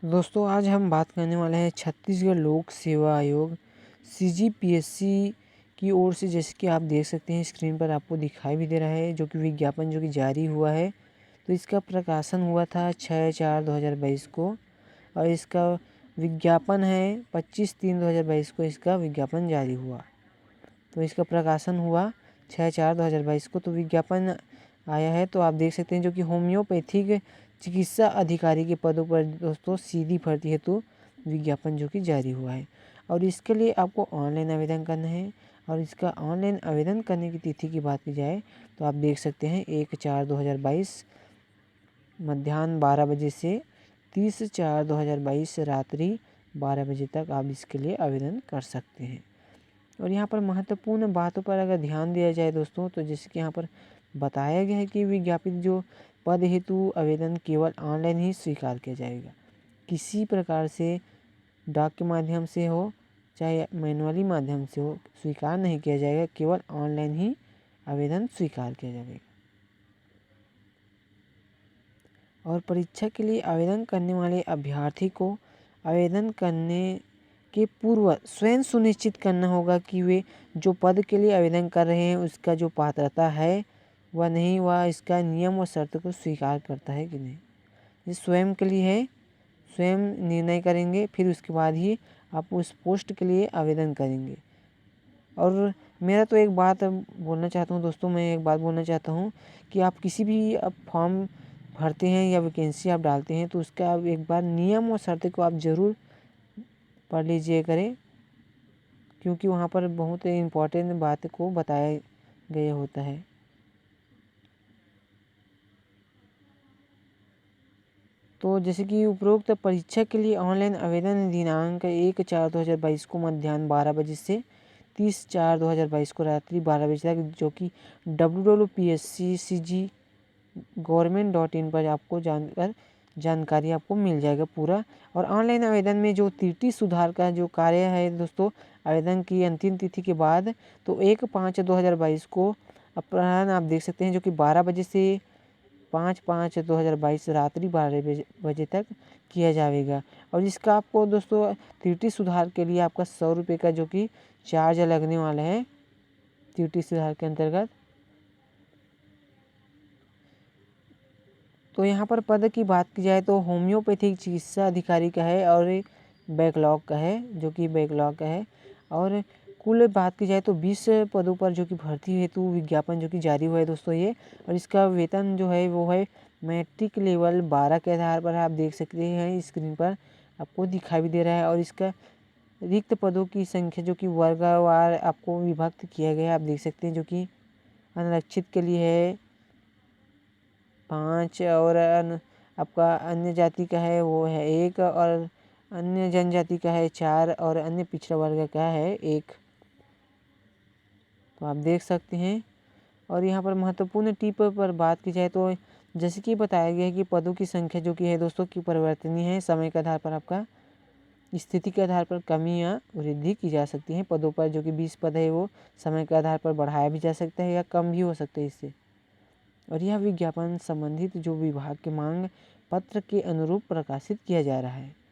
दोस्तों आज हम बात करने वाले हैं छत्तीसगढ़ लोक सेवा आयोग सीजीपीएससी की ओर से। जैसे कि आप देख सकते हैं स्क्रीन पर आपको दिखाई भी दे रहा है जो कि विज्ञापन जो कि जारी हुआ है। तो इसका प्रकाशन हुआ था 6/4/2022 को और इसका विज्ञापन है 25/3/2022 को इसका विज्ञापन जारी हुआ। तो इसका प्रकाशन हुआ 6/4/2022 को। तो विज्ञापन आया है तो आप देख सकते हैं जो कि होम्योपैथिक चिकित्सा अधिकारी के पदों पर दोस्तों सीधी भर्ती हेतु विज्ञापन जो कि जारी हुआ है। और इसके लिए आपको ऑनलाइन आवेदन करना है। और इसका ऑनलाइन आवेदन करने की तिथि की बात की जाए तो आप देख सकते हैं 1/4/2022 मध्याह्न 12 बजे से 30/4/2022 रात्रि 12 बजे तक आप इसके लिए आवेदन कर सकते हैं। और यहाँ पर महत्वपूर्ण बातों पर अगर ध्यान दिया जाए दोस्तों तो जैसे कि यहाँ पर बताया गया है कि विज्ञापित जो पद हेतु आवेदन केवल ऑनलाइन ही स्वीकार किया जाएगा। किसी प्रकार से डाक के माध्यम से हो चाहे मैनुअली माध्यम से हो स्वीकार नहीं किया जाएगा, केवल ऑनलाइन ही आवेदन स्वीकार किया जाएगा। और परीक्षा के लिए आवेदन करने वाले अभ्यर्थी को आवेदन करने के पूर्व स्वयं सुनिश्चित करना होगा कि वे जो पद के लिए आवेदन कर रहे हैं उसका जो पात्रता है वह नहीं, वह इसका नियम व शर्त को स्वीकार करता है कि नहीं। ये स्वयं के लिए है, स्वयं निर्णय करेंगे, फिर उसके बाद ही आप उस पोस्ट के लिए आवेदन करेंगे। और मेरा तो एक बात बोलना चाहता हूँ दोस्तों, मैं एक बात बोलना चाहता हूँ कि आप किसी भी आप फॉर्म भरते हैं या वैकेंसी आप डालते हैं तो उसका आप एक बार नियम और शर्त को आप ज़रूर पढ़ लीजिए करें, क्योंकि वहाँ पर बहुत इम्पोर्टेंट बात को बताया गया होता है। तो जैसे कि उपरोक्त परीक्षा के लिए ऑनलाइन आवेदन दिनांक 1/4/2022 को मध्याह्न 12 बजे से 30/4/2022 को रात्रि 12 बजे तक, जो कि www.psccg.government.in पर आपको जानकारी आपको मिल जाएगा पूरा। और ऑनलाइन आवेदन में जो त्रुटि सुधार का जो कार्य है दोस्तों, आवेदन की अंतिम तिथि के बाद तो 1/5/2022 को अपराह्न आप देख सकते हैं जो कि 12 बजे से 5/5/2022 रात्रि 12 बजे तक किया जाएगा। और इसका आपको दोस्तों त्रुटि सुधार के लिए आपका 100 रुपये का जो कि चार्ज लगने वाला है त्रुटि सुधार के अंतर्गत। तो यहाँ पर पद की बात की जाए तो होम्योपैथिक चिकित्सा अधिकारी का है और बैकलॉग का है, जो कि बैकलॉग का है। और कुल बात की जाए तो 20 पदों पर जो कि भर्ती हेतु विज्ञापन जो कि जारी हुआ है दोस्तों ये। और इसका वेतन जो है वो है मैट्रिक लेवल 12 के आधार पर आप देख सकते हैं स्क्रीन पर आपको दिखाई भी दे रहा है। और इसका रिक्त पदों की संख्या जो कि वर्गवार आपको विभक्त किया गया है, आप देख सकते हैं, जो कि अनारक्षित के लिए है 5 और आपका अन्य जाति का है वो है 1 और अन्य जनजाति का है 4 और अन्य पिछड़ा वर्ग का है 1। तो आप देख सकते हैं। और यहाँ पर महत्वपूर्ण टिप पर बात की जाए तो जैसे कि बताया गया है कि पदों की संख्या जो कि है दोस्तों की परिवर्तनीय है, समय के आधार पर आपका स्थिति के आधार पर कमी या वृद्धि की जा सकती है। पदों पर जो कि 20 पद है वो समय के आधार पर बढ़ाया भी जा सकता है या कम भी हो सकता है इससे। और यह विज्ञापन संबंधित जो विभाग के मांग पत्र के अनुरूप प्रकाशित किया जा रहा है।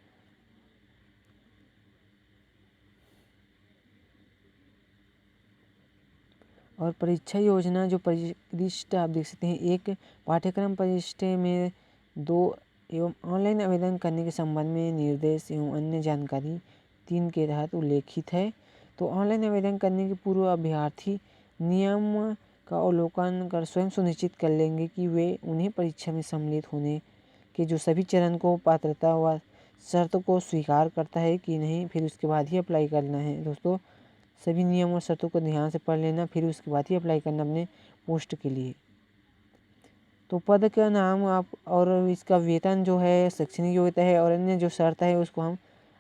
और परीक्षा योजना जो परिशिष्ट आप देख सकते हैं, एक पाठ्यक्रम परिशिष्ट में 2 एवं ऑनलाइन आवेदन करने के संबंध में निर्देश एवं अन्य जानकारी 3 के तहत उल्लेखित है। तो ऑनलाइन आवेदन करने के पूर्व अभ्यर्थी नियम का अवलोकन कर स्वयं सुनिश्चित कर लेंगे कि वे उन्हें परीक्षा में सम्मिलित होने के जो सभी चरण को पात्रता व शर्त को स्वीकार करता है कि नहीं, फिर उसके बाद ही अप्लाई करना है दोस्तों। सभी नियम और शर्तों को ध्यान से पढ़ लेना, फिर उसके बाद ही अप्लाई करना अपने पोस्ट के लिए। तो पद का नाम आप और इसका वेतन जो है, शैक्षणिक योग्यता है और अन्य जो शर्त है उसको हम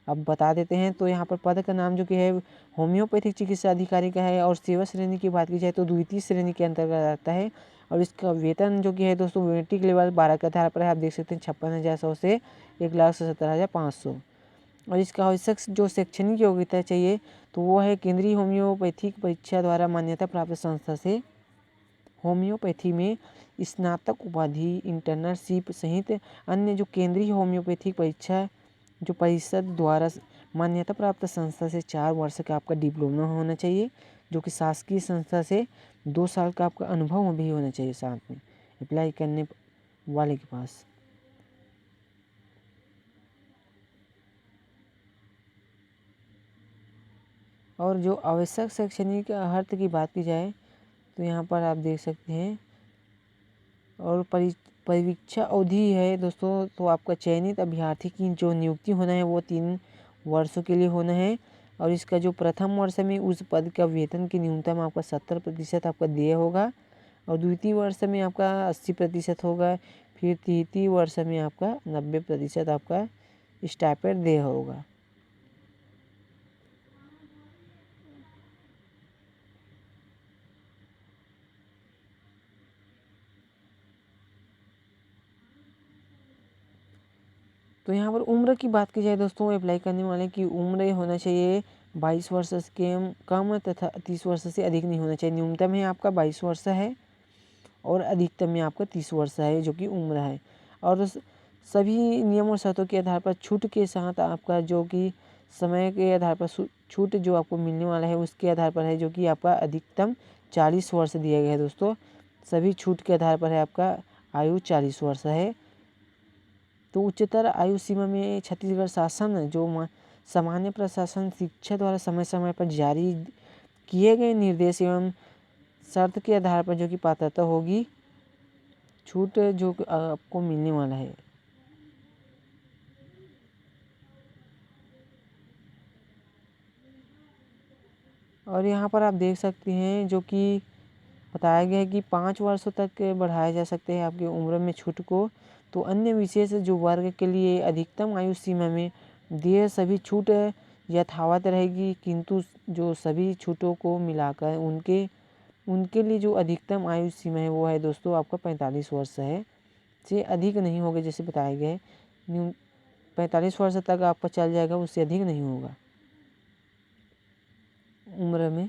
अब बता देते हैं। तो यहाँ पर पद का नाम जो कि है होम्योपैथिक चिकित्सा अधिकारी का है। और सेवा श्रेणी की बात की जाए तो द्वितीय श्रेणी के अंतर्गत आता है। और इसका वेतन जो कि है दोस्तों मैट्रिक लेवल 12 के आधार पर है, आप देख सकते हैं 56,100 से 1,77,500। और इसका आवश्यक जो शैक्षणिक योग्यता चाहिए तो वो है केंद्रीय होम्योपैथिक परीक्षा द्वारा मान्यता प्राप्त संस्था से होम्योपैथी में स्नातक उपाधि, इंटर्नशिप सहित अन्य जो केंद्रीय होम्योपैथिक परीक्षा जो परिषद द्वारा मान्यता प्राप्त संस्था से 4 वर्ष का आपका डिप्लोमा होना चाहिए, जो कि शासकीय संस्था से 2 साल का आपका अनुभव भी होना चाहिए साथ में अप्लाई करने वाले के पास। और जो आवश्यक शैक्षणिक अर्हता की बात की जाए तो यहाँ पर आप देख सकते हैं। और परीक्षा अवधि है दोस्तों, तो आपका चयनित अभ्यर्थी की जो नियुक्ति होना है वो 3 वर्षों के लिए होना है। और इसका जो प्रथम वर्ष में उस पद का वेतन की न्यूनतम आपका 70% आपका देय होगा, और द्वितीय वर्ष में आपका 80% होगा, फिर तृतीय वर्ष में आपका 90% आपका स्टाइपेंड देय होगा। तो यहाँ पर उम्र की बात की जाए दोस्तों, अप्लाई करने वाले की उम्र होना चाहिए 22 वर्ष के कम तथा 30 वर्ष से अधिक नहीं होना चाहिए। न्यूनतम है आपका 22 वर्ष है और अधिकतम में आपका 30 वर्ष है जो कि उम्र है। और सभी नियम और शर्तों के आधार पर छूट के साथ आपका जो कि समय के आधार पर छूट जो आपको मिलने वाला है उसके आधार पर है, जो कि आपका अधिकतम 40 वर्ष दिया गया है दोस्तों। सभी छूट के आधार पर है आपका आयु 40 वर्ष है। तो उच्चतर आयु सीमा में छत्तीसगढ़ शासन जो सामान्य प्रशासन शिक्षा द्वारा समय समय पर जारी किए गए निर्देश एवं शर्त के आधार पर जो कि पात्रता होगी छूट जो आपको मिलने वाला है। और यहाँ पर आप देख सकते हैं जो कि बताया गया है कि 5 वर्षों तक बढ़ाया जा सकते हैं आपकी उम्र में छूट को। तो अन्य विशेष जो वर्ग के लिए अधिकतम आयु सीमा में दिए सभी छूट यथावत रहेगी, किंतु जो सभी छूटों को मिलाकर उनके लिए जो अधिकतम आयु सीमा है वो है दोस्तों आपका 45 वर्ष है, से अधिक नहीं होगा। जैसे बताया गया है 45 वर्ष तक आपका चल जाएगा, उससे अधिक नहीं होगा उम्र में।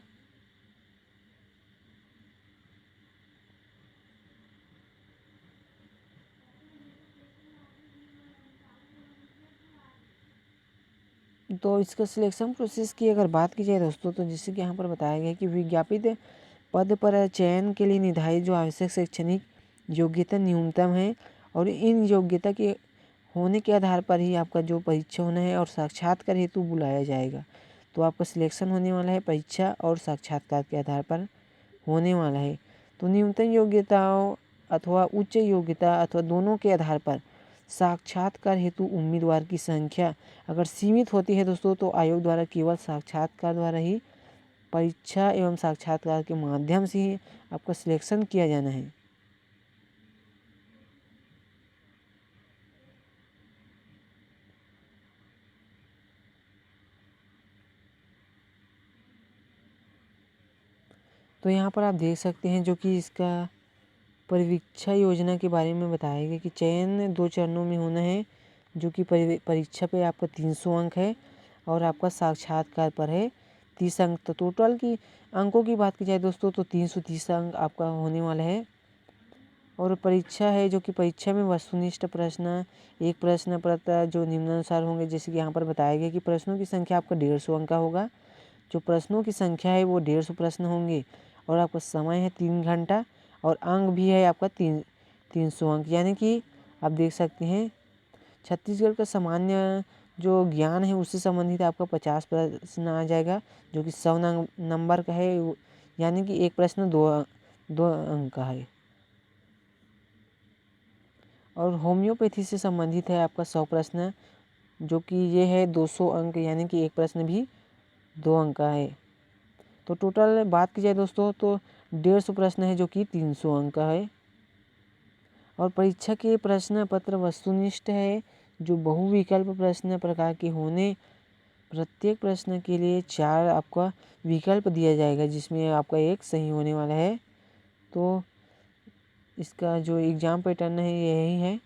तो इसका सिलेक्शन प्रोसेस की अगर बात की जाए दोस्तों, तो जैसे कि यहाँ पर बताया गया है कि विज्ञापित पद पर चयन के लिए निर्धारित जो आवश्यक शैक्षणिक योग्यता न्यूनतम है, और इन योग्यता के होने के आधार पर ही आपका जो परीक्षा होना है और साक्षात्कार हेतु बुलाया जाएगा। तो आपका सिलेक्शन होने वाला है परीक्षा और साक्षात्कार के आधार पर होने वाला है। तो न्यूनतम योग्यताओं अथवा उच्च योग्यता अथवा दोनों के आधार पर साक्षात्कार हेतु उम्मीदवार की संख्या अगर सीमित होती है दोस्तों, तो आयोग द्वारा केवल साक्षात्कार द्वारा ही परीक्षा एवं साक्षात्कार के माध्यम से ही आपका सिलेक्शन किया जाना है। तो यहाँ पर आप देख सकते हैं जो कि इसका परीक्षा योजना के बारे में बताया गया कि चयन 2 चरणों में होना है, जो कि परीक्षा पे आपका 300 अंक है और आपका साक्षात्कार पर है 30 अंक। तो टोटल की अंकों की बात की जाए दोस्तों, तो 330 अंक आपका होने वाला है। और परीक्षा है जो कि परीक्षा में वस्तुनिष्ठ प्रश्न, एक प्रश्न पत्र जो निम्नानुसार होंगे। जैसे कि यहाँ पर बताया गया कि प्रश्नों की संख्या आपका 150 अंक का होगा। जो प्रश्नों की संख्या है वो 150 प्रश्न होंगे, और आपका समय है 3 घंटा, और अंक भी है आपका 300 अंक। यानी कि आप देख सकते हैं छत्तीसगढ़ का सामान्य जो ज्ञान है उससे संबंधित आपका 50 प्रश्न आ जाएगा, जो कि 100 नंबर का है, यानी कि एक प्रश्न 2 अंक का है। और होम्योपैथी से संबंधित है आपका 100 प्रश्न, जो कि ये है 200 अंक, यानी कि एक प्रश्न भी 2 अंक का है। तो टोटल बात की जाए दोस्तों, तो 150 प्रश्न है जो कि 300 अंक का है। और परीक्षा के प्रश्न पत्र वस्तुनिष्ठ है, जो बहुविकल्प प्रश्न प्रकार के होने, प्रत्येक प्रश्न के लिए 4 आपका विकल्प दिया जाएगा, जिसमें आपका एक सही होने वाला है। तो इसका जो एग्ज़ाम पैटर्न है यही है।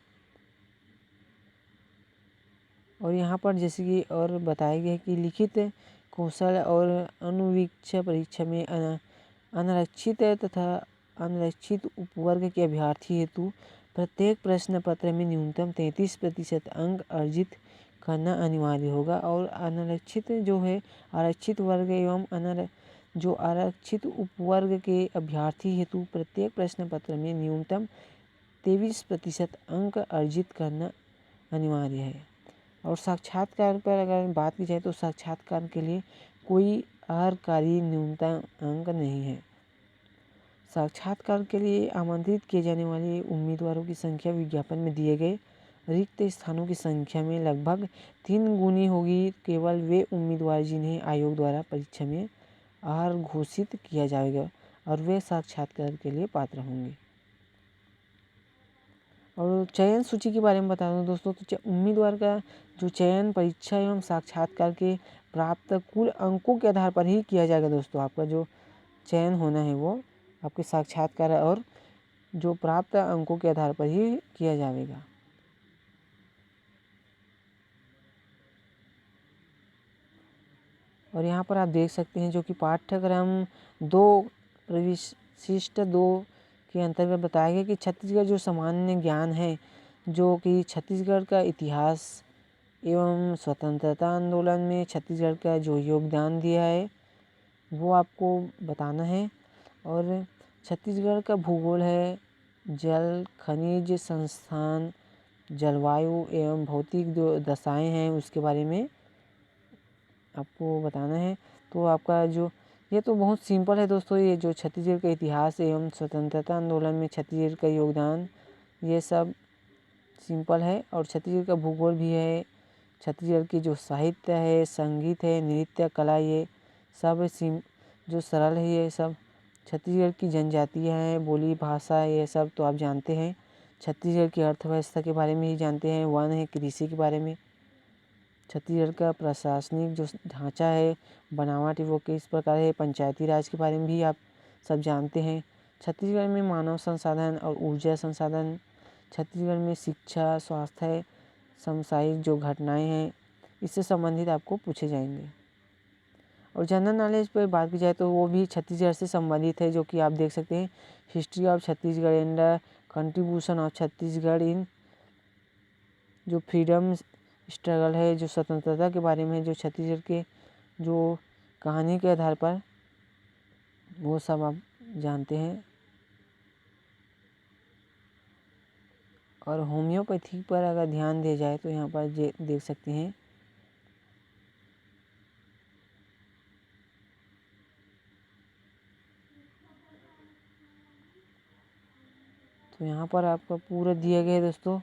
और यहाँ पर जैसे कि और बताया गया है कि लिखित कौशल और अनुवीक्षा परीक्षा में अनारक्षित तथा अनारक्षित उपवर्ग के अभ्यर्थी हेतु प्रत्येक प्रश्न पत्र में न्यूनतम 33% अंक अर्जित करना अनिवार्य होगा। और अनारक्षित जो है आरक्षित वर्ग एवं जो आरक्षित उपवर्ग के अभ्यर्थी हेतु प्रत्येक प्रश्न पत्र में न्यूनतम 23% अंक अर्जित करना अनिवार्य है। और साक्षात्कार पर अगर बात की जाए तो साक्षात्कार के लिए कोई अर्हकारी न्यूनतम अंक नहीं है। साक्षात्कार के लिए आमंत्रित किए जाने वाले उम्मीदवारों की संख्या विज्ञापन में दिए गए रिक्त स्थानों की संख्या में लगभग 3 गुनी होगी। केवल वे उम्मीदवार जिन्हें आयोग द्वारा परीक्षा में अर्ह घोषित किया जाएगा और वे साक्षात्कार के लिए पात्र होंगे। और चयन सूची के बारे में बता दूं दोस्तों, तो उम्मीदवार का जो चयन परीक्षा एवं साक्षात्कार के प्राप्त कुल अंकों के आधार पर ही किया जाएगा। दोस्तों आपका जो चयन होना है वो आपके साक्षात्कार और जो प्राप्त अंकों के आधार पर ही किया जाएगा। और यहाँ पर आप देख सकते हैं जो कि पाठ्यक्रम 2 प्रविशिष्ट 2 के अंतर्गत बताया गया कि छत्तीसगढ़ जो सामान्य ज्ञान है, जो कि छत्तीसगढ़ का इतिहास एवं स्वतंत्रता आंदोलन में छत्तीसगढ़ का जो योगदान दिया है वो आपको बताना है। और छत्तीसगढ़ का भूगोल है, जल, खनिज संस्थान, जलवायु एवं भौतिक जो दशाएं हैं उसके बारे में आपको बताना है। तो आपका जो ये तो बहुत सिंपल है दोस्तों, ये जो छत्तीसगढ़ का इतिहास एवं स्वतंत्रता आंदोलन में छत्तीसगढ़ का योगदान ये सब सिंपल है। और छत्तीसगढ़ का भूगोल भी है, छत्तीसगढ़ की जो साहित्य है, संगीत है, नृत्य कला, ये सब जो सरल है। ये सब छत्तीसगढ़ की जनजातियाँ हैं, बोली भाषा ये सब तो आप जानते हैं। छत्तीसगढ़ की अर्थव्यवस्था के बारे में ही जानते हैं, वन है, कृषि के बारे में। छत्तीसगढ़ का प्रशासनिक जो ढांचा है, बनावट वो किस प्रकार है, पंचायती राज के बारे में भी आप सब जानते हैं। छत्तीसगढ़ में मानव संसाधन और ऊर्जा संसाधन, छत्तीसगढ़ में शिक्षा, स्वास्थ्य, सामुदायिक जो घटनाएं हैं इससे संबंधित आपको पूछे जाएंगे। और जनरल नॉलेज पर बात की जाए तो वो भी छत्तीसगढ़ से संबंधित है, जो कि आप देख सकते हैं history of Chhattisgarh and contribution of Chhattisgarh in जो फ्रीडम स्ट्रगल है, जो स्वतंत्रता के बारे में जो छत्तीसगढ़ के जो कहानी के आधार पर वो सब आप जानते हैं। और होम्योपैथी पर अगर ध्यान दिया जाए तो यहाँ पर देख सकते हैं तो यहाँ पर आपका पूरा दिया गया है दोस्तों।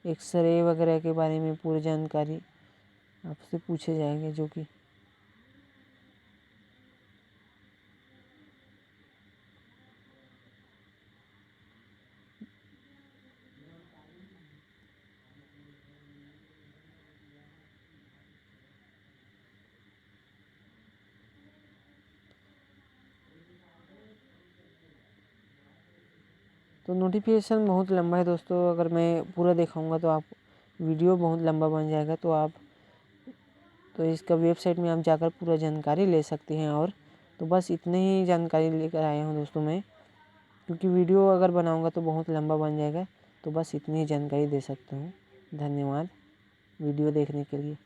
एक्सरे वगैरह के बारे में पूरी जानकारी आपसे पूछे जाएंगे जो कि तो नोटिफिकेशन बहुत लंबा है दोस्तों। अगर मैं पूरा दिखाऊंगा तो आप वीडियो बहुत लंबा बन जाएगा। तो इसका वेबसाइट में आप जाकर पूरा जानकारी ले सकते हैं। और तो बस इतने ही जानकारी लेकर आया हूँ दोस्तों मैं, क्योंकि वीडियो अगर बनाऊंगा तो बहुत लंबा बन जाएगा। तो बस इतनी ही जानकारी दे सकता हूँ। धन्यवाद वीडियो देखने के लिए।